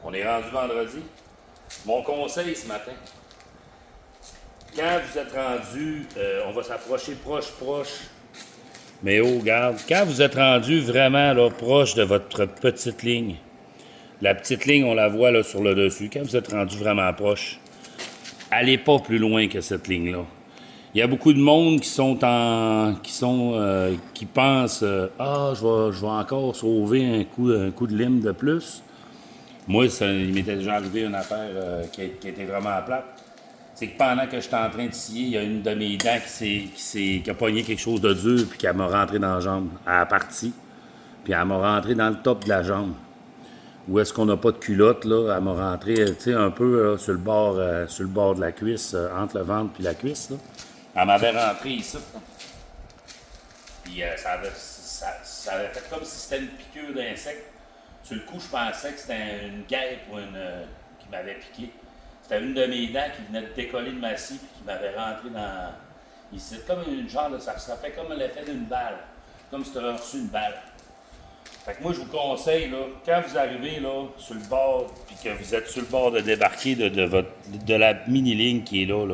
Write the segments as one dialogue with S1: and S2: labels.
S1: On est rendu vendredi. Mon conseil ce matin, quand vous êtes rendu, on va s'approcher proche. Mais oh, regarde, quand vous êtes rendu vraiment là, proche de votre petite ligne, la petite ligne, on la voit là sur le dessus. Quand vous êtes rendu vraiment proche, allez pas plus loin que cette ligne-là. Il y a beaucoup de monde qui pensent je vais encore sauver un coup de lime de plus. Moi, il m'était déjà arrivé une affaire qui était vraiment plate. C'est que pendant que j'étais en train de scier, il y a une de mes dents qui a pogné quelque chose de dur puis qui m'a rentré dans la jambe. Elle a parti. Puis elle m'a rentré dans le top de la jambe. Où est-ce qu'on n'a pas de culotte, là? Elle m'a rentré, tu sais, un peu là, sur le bord de la cuisse, entre le ventre puis la cuisse, là. Elle m'avait rentré ici, là. Puis ça avait fait comme si c'était une piqûre d'insecte. Sur le coup, je pensais que c'était une guêpe ou qui m'avait piqué. C'était une de mes dents qui venait de décoller de ma scie puis qui m'avait rentré dans... Ici, comme une genre de... Ça fait comme l'effet d'une balle. Comme si tu avais reçu une balle. Fait que moi, je vous conseille, là, quand vous arrivez là, sur le bord, puis que vous êtes sur le bord de débarquer de la mini-ligne qui est là,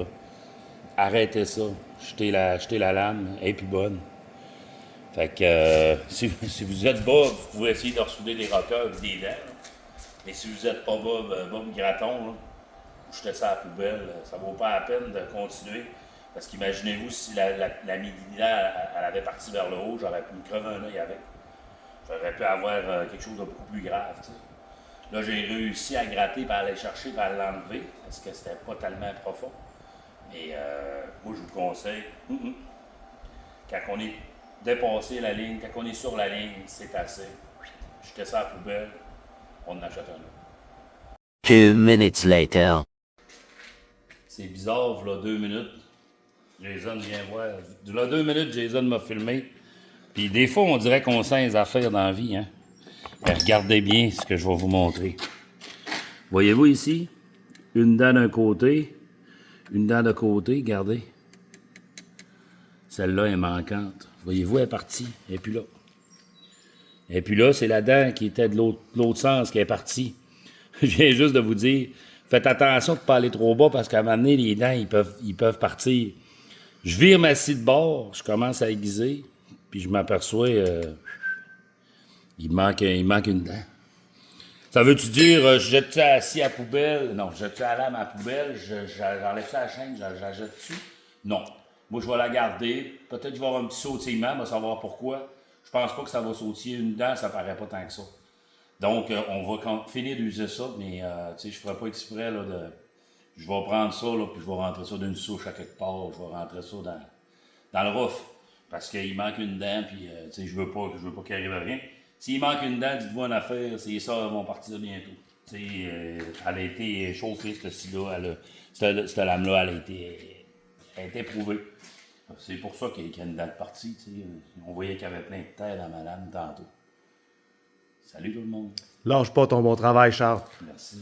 S1: arrêtez ça. Jetez la lame, elle est plus bonne. Fait que si vous êtes bas, vous pouvez essayer de ressouder des rockers avec des dents. Là. Mais si vous êtes pas bas graton, là, jetez ça à la poubelle, ça vaut pas la peine de continuer. Parce qu'imaginez-vous si la mini-dent, elle avait parti vers le haut, j'aurais pu me crever un œil avec. J'aurais pu avoir quelque chose de beaucoup plus grave. T'sais. Là, j'ai réussi à gratter, puis à aller chercher, puis à l'enlever, parce que c'était pas tellement profond. Mais moi, je vous conseille, quand on est dépassé la ligne, quand on est sur la ligne, c'est assez. Jetez ça à la poubelle, on en achète un autre.
S2: 2 minutes later.
S1: C'est bizarre, voilà 2 minutes. Jason vient voir. Voilà 2 minutes, Jason m'a filmé. Puis des fois, on dirait qu'on sent les affaires dans la vie, hein. Mais regardez bien ce que je vais vous montrer. Voyez-vous ici? Une dent d'un côté, une dent de côté, regardez. Celle-là est manquante. Voyez-vous, elle est partie. Elle n'est plus là. Et puis là, c'est la dent qui était de l'autre sens qui est partie. Je viens juste de vous dire, faites attention de ne pas aller trop bas parce qu'à un moment donné, les dents, ils peuvent partir. Je vire ma scie de bord, je commence à aiguiser, puis je m'aperçois, il manque une dent. Ça veut-tu dire, je jette ça assis à la poubelle? Non, je jette ça à la lame à la poubelle, j'enlève ça à la chaîne, je la jette dessus? Non. Moi, je vais la garder. Peut-être que je vais avoir un petit sautillement, on va savoir pourquoi. Je pense pas que ça va sautiller une dent, ça paraît pas tant que ça. Donc, on va finir d'user ça, mais tu sais, je ferai pas exprès là, de... Je vais prendre ça, là, puis je vais rentrer ça d'une souche à quelque part, je vais rentrer ça dans le rough. Parce qu'il manque une dent, puis tu sais, je veux pas qu'il arrive rien. S'il manque une dent, dites-vous une affaire, ces sorts vont partir bientôt. Tu sais, elle a été chauffée, cette scie-là, cette lame-là, elle a été éprouvée. C'est pour ça qu'il y a une dent de partie, tu sais. On voyait qu'il y avait plein de terre dans ma lame tantôt. Salut tout le monde.
S3: Lâche pas ton bon travail, Charles.
S1: Merci.